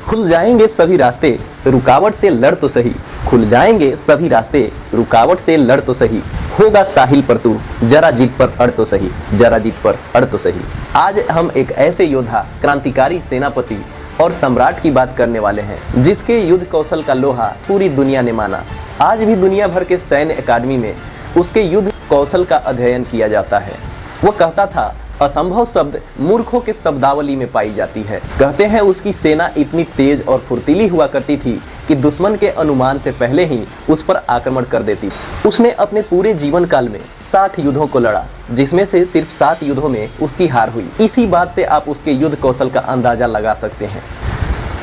खुल जाएंगे सभी रास्ते, रुकावट से लड़ तो सही। खुल जाएंगे सभी रास्ते, रुकावट से लड़ तो सही। होगा साहिल पर तू, जरा जीत पर अड़ तो सही, जरा जीत पर अड़ तो सही। आज हम एक ऐसे योद्धा, क्रांतिकारी सेनापति और सम्राट की बात करने वाले हैं जिसके युद्ध कौशल का लोहा पूरी दुनिया ने माना। आज भी दुनिया भर के सैन्य अकादमी में उसके युद्ध कौशल का अध्ययन किया जाता है। वो कहता था, असंभव शब्द मूर्खों के शब्दावली में पाई जाती है। कहते हैं उसकी सेना इतनी तेज और फुर्तीली हुआ करती थी कि दुश्मन के अनुमान से पहले ही उस पर आक्रमण कर देती। उसने अपने पूरे जीवन काल में 60 युद्धों को लड़ा, जिसमें से सिर्फ 7 युद्धों में उसकी हार हुई। इसी बात से आप उसके युद्ध कौशल का अंदाजा लगा सकते हैं।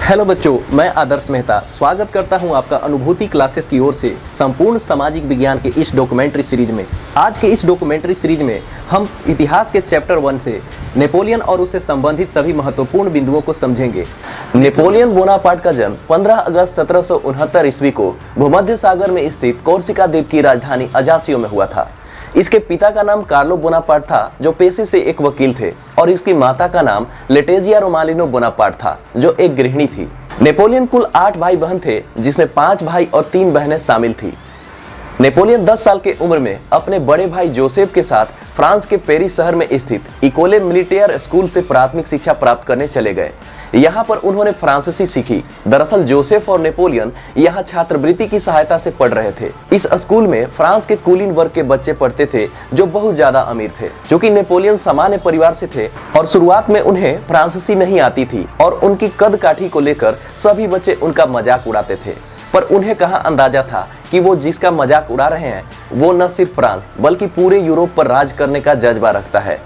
हेलो बच्चों, मैं आदर्श मेहता स्वागत करता हूं आपका अनुभूति क्लासेस की ओर से संपूर्ण सामाजिक विज्ञान के इस डॉक्यूमेंट्री सीरीज में। आज के इस डॉक्यूमेंट्री सीरीज में हम इतिहास के चैप्टर 1 से नेपोलियन और उससे संबंधित सभी महत्वपूर्ण बिंदुओं को समझेंगे। नेपोलियन बोनापार्ट का जन्म 15 अगस्त 1769 ईस्वी को भूमध्य सागर में स्थित कोर्सिका द्वीप की राजधानी अजासियो में हुआ था। इसके पिता का नाम कार्लो बोनापार्ट था, जो पेशे से एक वकील थे, और इसकी माता का नाम लेटेजिया रोमालिनो बोनापार्ट था, जो एक गृहिणी थी। नेपोलियन कुल 8 भाई बहन थे, जिसमें 5 भाई और 3 बहनें शामिल थी। नेपोलियन 10 साल की उम्र में अपने बड़े भाई जोसेफ के साथ फ्रांस के पेरिस शहर में स्थित इकोले मिलिटेयर स्कूल से प्राथमिक शिक्षा प्राप्त करने चले गए। यहाँ पर उन्होंने फ्रांसीसी सीखी। दरअसल जोसेफ और नेपोलियन यहाँ छात्रवृत्ति की सहायता से पढ़ रहे थे। इस स्कूल में फ्रांस के कुलीन वर्ग के बच्चे पढ़ते थे, जो बहुत ज्यादा अमीर थे। क्योंकि नेपोलियन सामान्य परिवार से थे और शुरुआत में उन्हें फ्रांसीसी नहीं आती थी और उनकी कद काठी को लेकर सभी बच्चे उनका मजाक उड़ाते थे। पर उन्हें कहाँ अंदाजा था कि वो जिसका मजाक उड़ा रहे हैं वो न सिर्फ फ्रांस बल्कि पूरे यूरोप पर राज करने का जज्बा रखता है।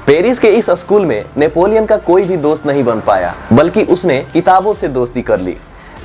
पेरिस के इस स्कूल में नेपोलियन का कोई भी दोस्त नहीं बन पाया, बल्कि उसने किताबों से दोस्ती कर ली।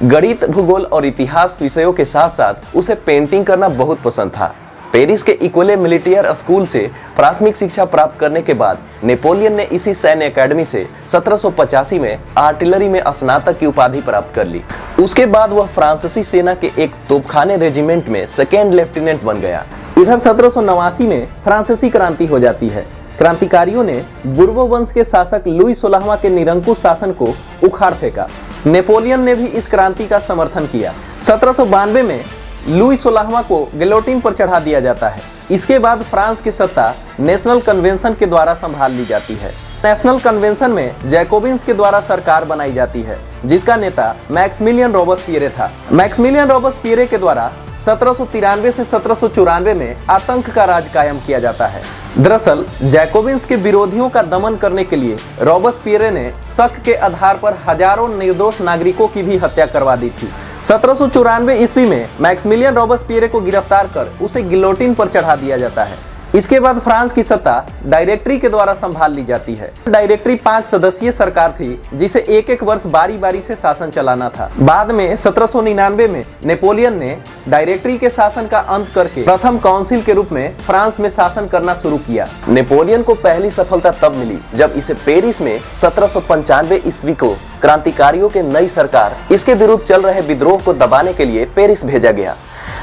गणित, भूगोल और इतिहास विषयों के साथ साथ उसे पेंटिंग करना बहुत पसंद था। पेरिस के इकोले मिलिटेयर स्कूल से प्राथमिक शिक्षा प्राप्त करने के बाद नेपोलियन ने इसी सैन्य अकादमी से 1785 में आर्टिलरी में स्नातक की उपाधि प्राप्त कर ली। उसके बाद वह फ्रांसीसी सेना के एक तोपखाने रेजिमेंट में सेकेंड लेफ्टिनेंट बन गया। इधर 1789 में फ्रांसीसी क्रांति हो जाती है। क्रांतिकारियों ने बुर्बो वंश के शासक लुई 16वां के निरंकुश शासन को उखाड़ फेंका। नेपोलियन ने भी इस क्रांति का समर्थन किया। 1792 में लुई 16वां को गिलोटिन पर चढ़ा दिया जाता है। इसके बाद फ्रांस की सत्ता नेशनल कन्वेंशन के द्वारा संभाल ली जाती है। नेशनल कन्वेंशन में जैकोबिन्स के द्वारा सरकार बनाई जाती है, जिसका नेता मैक्सिमिलियन रोबेस्पियरे था। मैक्सिमिलियन रोबेस्पियरे के द्वारा 1793 से 1794 में आतंक का राज कायम किया जाता है। दरअसल जैकोबिन्स के विरोधियों का दमन करने के लिए रोबेस्पियरे ने शक के आधार पर हजारों निर्दोष नागरिकों की भी हत्या करवा दी थी। 1794 ईस्वी में मैक्सिमिलियन रोबेस्पियरे को गिरफ्तार कर उसे गिलोटिन पर चढ़ा दिया जाता है। इसके बाद फ्रांस की सत्ता डायरेक्टरी के द्वारा संभाल ली जाती है। डायरेक्टरी 5 सदस्यीय सरकार थी, जिसे एक वर्ष बारी बारी से शासन चलाना था। बाद में 1799 में नेपोलियन ने डायरेक्टरी के शासन का अंत करके प्रथम काउंसिल के रूप में फ्रांस में शासन करना शुरू किया। नेपोलियन को पहली सफलता तब मिली जब इसे पेरिस में 1795 ईस्वी को क्रांतिकारियों के नई सरकार इसके विरुद्ध चल रहे विद्रोह को दबाने के लिए पेरिस भेजा गया।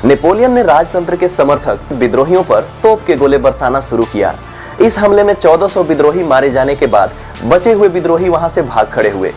नेपोलियन ने राजतंत्र के समर्थक विद्रोहियों पर तोप के गोले बरसाना शुरू किया। इस हमले में 1400 विद्रोही मारे जाने के बाद बचे हुए विद्रोही वहां से भाग खड़े हुए।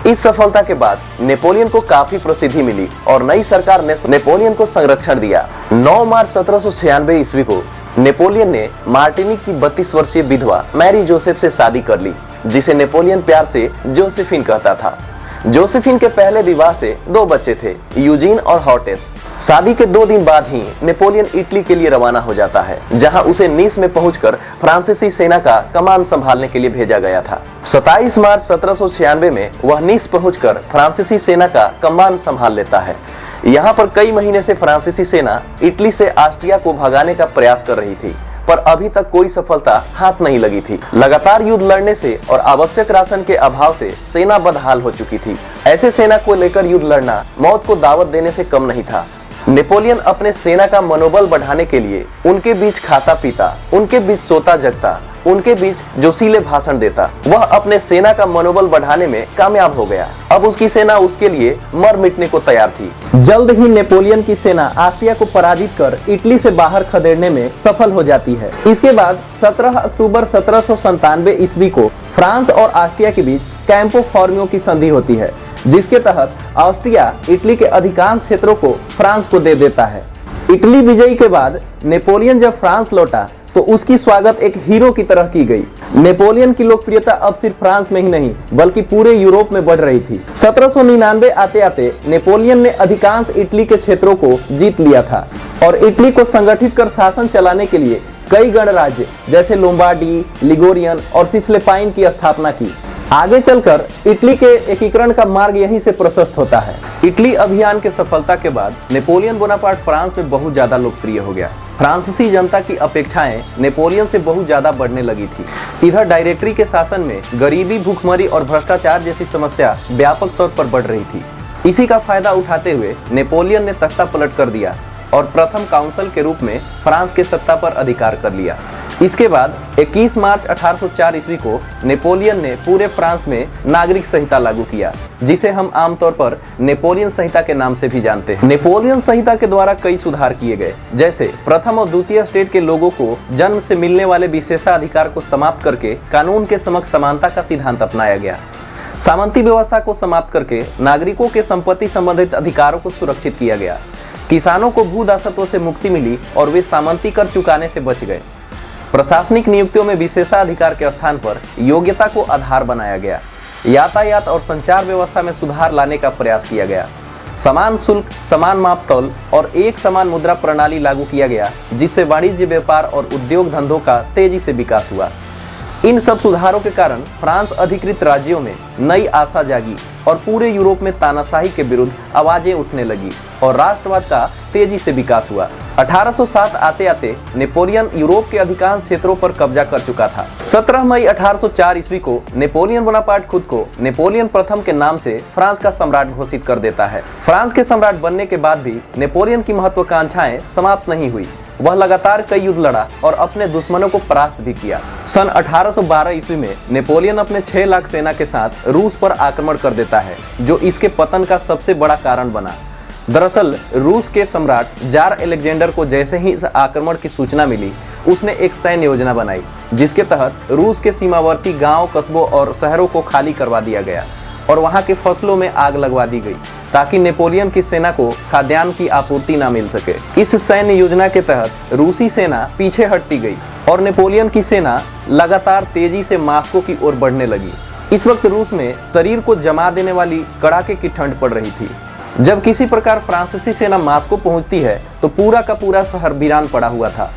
इस सफलता के बाद नेपोलियन को काफी प्रसिद्धि मिली और नई सरकार ने नेपोलियन को संरक्षण दिया। 9 मार्च 1796 ईस्वी को नेपोलियन ने मार्टिनिक की 32 वर्षीय विधवा मैरी जोसेफ से शादी कर ली, जिसे नेपोलियन प्यार से जोसेफिन कहता था। जोसेफिन के पहले विवाह से 2 बच्चे थे, यूजीन और हॉटेस। शादी के 2 दिन बाद ही नेपोलियन इटली के लिए रवाना हो जाता है, जहां उसे नीस में पहुंचकर फ्रांसीसी सेना का कमान संभालने के लिए भेजा गया था। 27 मार्च 1796 में वह नीस पहुंचकर फ्रांसीसी सेना का कमान संभाल लेता है। यहाँ पर कई महीने से फ्रांसीसी सेना इटली से ऑस्ट्रिया को भगाने का प्रयास कर रही थी, पर अभी तक कोई सफलता हाथ नहीं लगी थी। लगातार युद्ध लड़ने से और आवश्यक राशन के अभाव से सेना बदहाल हो चुकी थी। ऐसे सेना को लेकर युद्ध लड़ना मौत को दावत देने से कम नहीं था। नेपोलियन अपने सेना का मनोबल बढ़ाने के लिए उनके बीच खाता पीता, उनके बीच सोता जगता, उनके बीच जोशीले भाषण देता। वह अपने सेना का मनोबल बढ़ाने में कामयाब हो गया। अब उसकी सेना उसके लिए मर मिटने को तैयार थी। जल्द ही नेपोलियन की सेना ऑस्ट्रिया को पराजित कर इटली से बाहर खदेड़ने में सफल हो जाती है। इसके बाद 17 अक्टूबर 1797 ईस्वी को फ्रांस और ऑस्ट्रिया के बीच कैंपो फॉर्मियो की संधि होती है। जिसके तहत ऑस्ट्रिया इटली के अधिकांश क्षेत्रों को फ्रांस को दे देता है। इटली विजयी के बाद नेपोलियन जब फ्रांस लौटा तो उसकी स्वागत एक हीरो की तरह की गई। नेपोलियन की लोकप्रियता अब सिर्फ फ्रांस में ही नहीं बल्कि पूरे यूरोप में बढ़ रही थी। 1799 आते आते नेपोलियन ने अधिकांश इटली के क्षेत्रों को जीत लिया था और इटली को संगठित कर शासन चलाने के लिए कई गणराज्य जैसे लोम्बार्डी, लिगोरियन और सिसलेपाइन की स्थापना की। आगे चलकर इटली के एकीकरण का मार्ग यहीं से प्रशस्त होता है। इटली अभियान के सफलता के बाद नेपोलियन बोनापार्ट फ्रांस में बहुत ज्यादा लोकप्रिय हो गया। फ्रांसीसी जनता की अपेक्षाएं नेपोलियन से बहुत ज्यादा बढ़ने लगी थी। इधर डायरेक्टरी के शासन में गरीबी, भूखमरी और भ्रष्टाचार जैसी समस्या व्यापक तौर पर बढ़ रही थी। इसी का फायदा उठाते हुए नेपोलियन ने तख्ता पलट कर दिया और प्रथम काउंसिल के रूप में फ्रांस के सत्ता पर अधिकार कर लिया। इसके बाद 21 मार्च 1804 ईस्वी को नेपोलियन ने पूरे फ्रांस में नागरिक संहिता लागू किया, जिसे हम आमतौर पर नेपोलियन संहिता के नाम से भी जानते हैं। नेपोलियन संहिता के द्वारा कई सुधार किए गए, जैसे प्रथम और द्वितीय स्टेट के लोगों को जन्म से मिलने वाले विशेषाधिकार को समाप्त करके कानून के समक्ष समानता का सिद्धांत अपनाया गया। सामंती व्यवस्था को समाप्त करके नागरिकों के संपत्ति संबंधित अधिकारों को सुरक्षित किया गया। किसानों को भू दासत्व से मुक्ति मिली और वे सामंती कर चुकाने से बच गए। प्रशासनिक नियुक्तियों में विशेषाधिकार के स्थान पर योग्यता को आधार बनाया गया। यातायात और संचार व्यवस्था में सुधार लाने का प्रयास किया गया। समान शुल्क, समान मापतौल और एक समान मुद्रा प्रणाली लागू किया गया, जिससे वाणिज्य, व्यापार और उद्योग धंधों का तेजी से विकास हुआ। इन सब सुधारों के कारण फ्रांस अधिकृत राज्यों में नई आशा जागी और पूरे यूरोप में तानाशाही के विरुद्ध आवाजें उठने लगी और राष्ट्रवाद का तेजी से विकास हुआ। 1807 आते आते नेपोलियन यूरोप के अधिकांश क्षेत्रों पर कब्जा कर चुका था। 17 मई 1804 ईस्वी को नेपोलियन बोनापार्ट खुद को नेपोलियन प्रथम के नाम से फ्रांस का सम्राट घोषित कर देता है। फ्रांस के सम्राट बनने के बाद भी नेपोलियन की महत्वाकांक्षाएं समाप्त नहीं हुई। वह लगातार कई युद्ध लड़ा और अपने दुश्मनों को परास्त भी किया। सन 1812 ईस्वी में नेपोलियन अपने 6 लाख सेना के साथ रूस पर आक्रमण कर देता है, जो इसके पतन का सबसे बड़ा कारण बना। दरअसल रूस के सम्राट जार अलेक्जेंडर को जैसे ही इस आक्रमण की सूचना मिली, उसने एक सैन्य योजना बनाई, जिसके तहत रूस के सीमावर्ती गांव, कस्बों और शहरों को खाली करवा दिया गया और वहां के फसलों में आग लगवा दी गई, ताकि नेपोलियन की सेना को खाद्यान्न की आपूर्ति न मिल सके। इस सैन्य योजना के तहत रूसी सेना पीछे हटती गई और नेपोलियन की सेना लगातार तेजी से मास्को की ओर बढ़ने लगी। इस वक्त रूस में शरीर को जमा देने वाली कड़ाके की ठंड पड़ रही थी। जब किसी प्रकार फ्रांसीसी सेना मास्को पहुंचती है तो पूरा का पूरा शहर वीरान पड़ा हुआ था।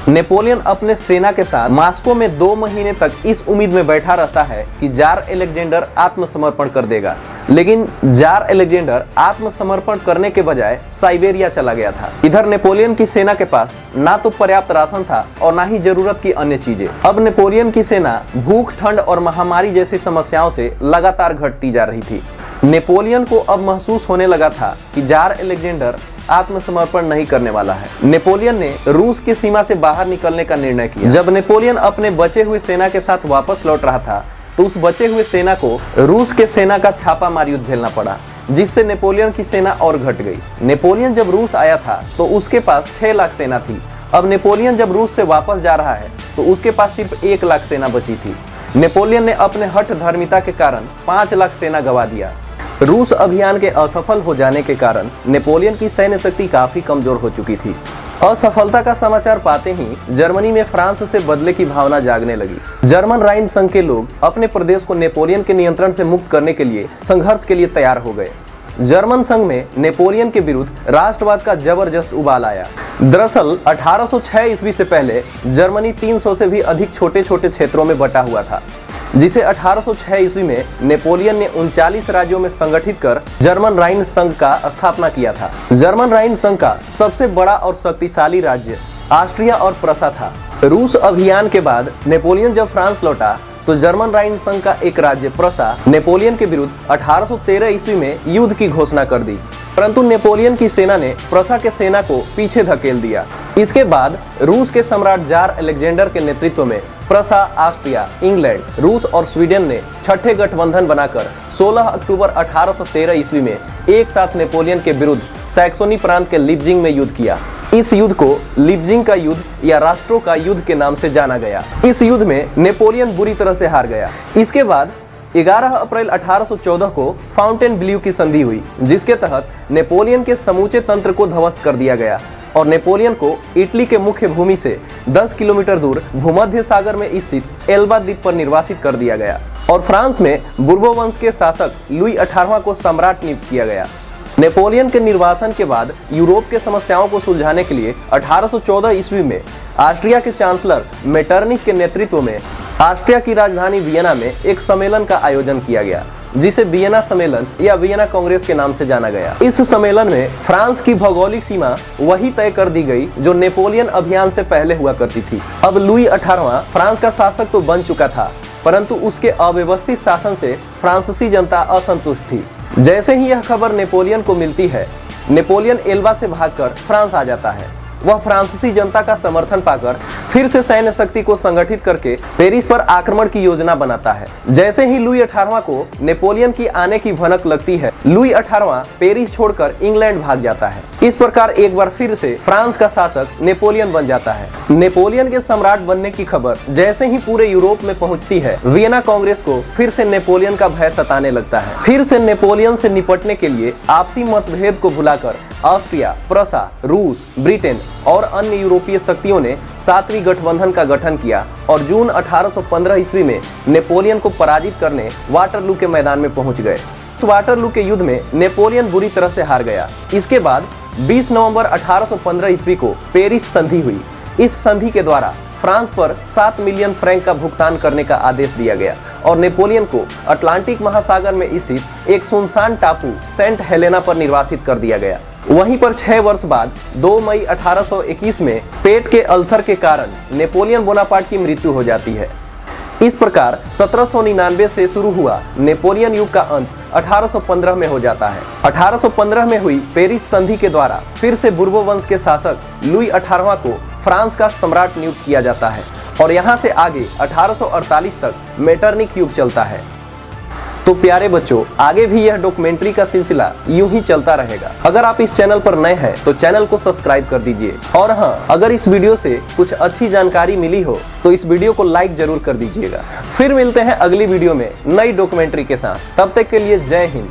नेपोलियन अपने सेना के साथ मास्को में 2 महीने तक इस उम्मीद में बैठा रहता है कि जार अलेक्जेंडर आत्मसमर्पण कर देगा, लेकिन जार अलेक्जेंडर आत्मसमर्पण करने के बजाय साइबेरिया चला गया था। इधर नेपोलियन की सेना के पास ना तो पर्याप्त राशन था और ना ही जरूरत की अन्य चीजें। अब नेपोलियन की सेना भूख, ठंड और महामारी जैसी समस्याओं से लगातार घटती जा रही थी। नेपोलियन को अब महसूस होने लगा था कि जार अलेक्जेंडर आत्मसमर्पण नहीं करने वाला है। नेपोलियन ने रूस की सीमा से बाहर निकलने का निर्णय किया। जब नेपोलियन अपने बचे हुए सेना के साथ वापस लौट रहा था तो उस बचे हुए सेना को रूस के सेना का छापामार युद्ध झेलना पड़ा, जिससे नेपोलियन की सेना और घट गई। नेपोलियन जब रूस आया था तो उसके पास 6 लाख सेना थी। अब नेपोलियन जब रूस से वापस जा रहा है तो उसके पास सिर्फ 1 लाख सेना बची थी। नेपोलियन ने अपने हठ धर्मिता के कारण 5 लाख सेना गंवा दिया। रूस अभियान के असफल हो जाने के कारण नेपोलियन की सैन्य शक्ति काफी कमजोर हो चुकी थी। असफलता का समाचार पाते ही जर्मनी में फ्रांस से बदले की भावना जागने लगी। जर्मन राइन संघ के लोग अपने प्रदेश को नेपोलियन के नियंत्रण से मुक्त करने के लिए संघर्ष के लिए तैयार हो गए। जर्मन संघ में नेपोलियन के विरुद्ध राष्ट्रवाद का जबरदस्त उबाल आया। दरअसल 1806 ईस्वी से पहले जर्मनी 300 से भी अधिक छोटे छोटे क्षेत्रों में बटा हुआ था, जिसे 1806 ईस्वी में नेपोलियन ने 39 राज्यों में संगठित कर जर्मन राइन संघ का स्थापना किया था। जर्मन राइन संघ का सबसे बड़ा और शक्तिशाली राज्य ऑस्ट्रिया और प्रसा था। रूस अभियान के बाद नेपोलियन जब फ्रांस लौटा तो जर्मन राइन संघ का एक राज्य प्रसा नेपोलियन के विरुद्ध 1813 ईस्वी में युद्ध की घोषणा कर दी, परंतु नेपोलियन की सेना ने प्रसा के सेना को पीछे धकेल दिया। इसके बाद रूस के सम्राट जार अलेक्जेंडर के नेतृत्व में प्रसा, ऑस्ट्रिया, इंग्लैंड, रूस और स्वीडन ने छठे गठबंधन बनाकर 16 अक्टूबर 1813 ईस्वी में एक साथ नेपोलियन के विरुद्ध सैक्सोनी प्रांत के लिप्जिंग में युद्ध किया। इस युद्ध को लिप्जिंग का युद्ध या राष्ट्रों का युद्ध के नाम से जाना गया। इस युद्ध में नेपोलियन बुरी तरह से हार गया। इसके बाद 11 अप्रैल 1814 को फाउंटेनब्लियू की संधि हुई, जिसके तहत नेपोलियन के समूचे तंत्र को ध्वस्त कर दिया गया और नेपोलियन को इटली के मुख्य भूमि से 10 किलोमीटर दूर भूमध्य सागर में स्थित एल्बा द्वीप पर निर्वासित कर दिया गया और फ्रांस में बुर्बो वंश के शासक लुई 18वां को सम्राट नियुक्त किया गया। नेपोलियन के निर्वासन के बाद यूरोप के समस्याओं को सुलझाने के लिए 1814 ईस्वी में ऑस्ट्रिया के चांसलर मेटरनिख के नेतृत्व में ऑस्ट्रिया की राजधानी वियना में एक सम्मेलन का आयोजन किया गया, जिसे वियना सम्मेलन या वियना कांग्रेस के नाम से जाना गया। इस सम्मेलन में फ्रांस की भौगोलिक सीमा वही तय कर दी गई जो नेपोलियन अभियान से पहले हुआ करती थी। अब लुई 18वां फ्रांस का शासक तो बन चुका था, परंतु उसके अव्यवस्थित शासन से फ्रांसीसी जनता असंतुष्ट थी। जैसे ही यह खबर नेपोलियन को मिलती है, नेपोलियन एल्बा से भागकर फ्रांस आ जाता है। वह फ्रांसीसी जनता का समर्थन पाकर फिर से सैन्य शक्ति को संगठित करके पेरिस पर आक्रमण की योजना बनाता है। जैसे ही लुई 18वां को नेपोलियन की आने की भनक लगती है, लुई 18वां पेरिस छोड़कर इंग्लैंड भाग जाता है। इस प्रकार एक बार फिर से फ्रांस का शासक नेपोलियन बन जाता है। नेपोलियन के सम्राट बनने की खबर जैसे ही पूरे यूरोप में पहुंचती है, वियना कांग्रेस को फिर से नेपोलियन का भय सताने लगता है। फिर से नेपोलियन से निपटने के लिए आपसी मतभेद को भुलाकर ऑस्ट्रिया, प्रसा, रूस, ब्रिटेन और अन्य यूरोपीय शक्तियों ने 7वीं गठबंधन का गठन किया और जून 1815 ईस्वी में नेपोलियन को पराजित करने वाटरलू के मैदान में पहुंच गए। इस वाटरलू के युद्ध में नेपोलियन बुरी तरह से हार गया। इसके बाद 20 नवंबर 1815 ईस्वी को पेरिस संधि हुई। इस संधि के द्वारा फ्रांस पर 7 मिलियन फ्रैंक का भुगतान करने का आदेश दिया गया और नेपोलियन को अटलांटिक महासागर में स्थित एक सुनसान टापू सेंट हेलेना पर निर्वासित कर दिया गया। वहीं पर 6 वर्ष बाद 2 मई 1821 में पेट के अल्सर के कारण नेपोलियन बोनापार्ट की मृत्यु हो जाती है। इस प्रकार 1799 से शुरू हुआ नेपोलियन युग का अंत 1815 में हो जाता है। 1815 में हुई पेरिस संधि के द्वारा फिर से बुर्बो वंश के शासक लुई 18वां को फ्रांस का सम्राट नियुक्त किया जाता है और यहाँ से आगे 1848 तक मेटरनिख युग चलता है। तो प्यारे बच्चों, आगे भी यह डॉक्यूमेंट्री का सिलसिला यूं ही चलता रहेगा। अगर आप इस चैनल पर नए हैं तो चैनल को सब्सक्राइब कर दीजिए और हाँ, अगर इस वीडियो से कुछ अच्छी जानकारी मिली हो तो इस वीडियो को लाइक जरूर कर दीजिएगा। फिर मिलते हैं अगली वीडियो में नई डॉक्यूमेंट्री के साथ। तब तक के लिए जय हिंद।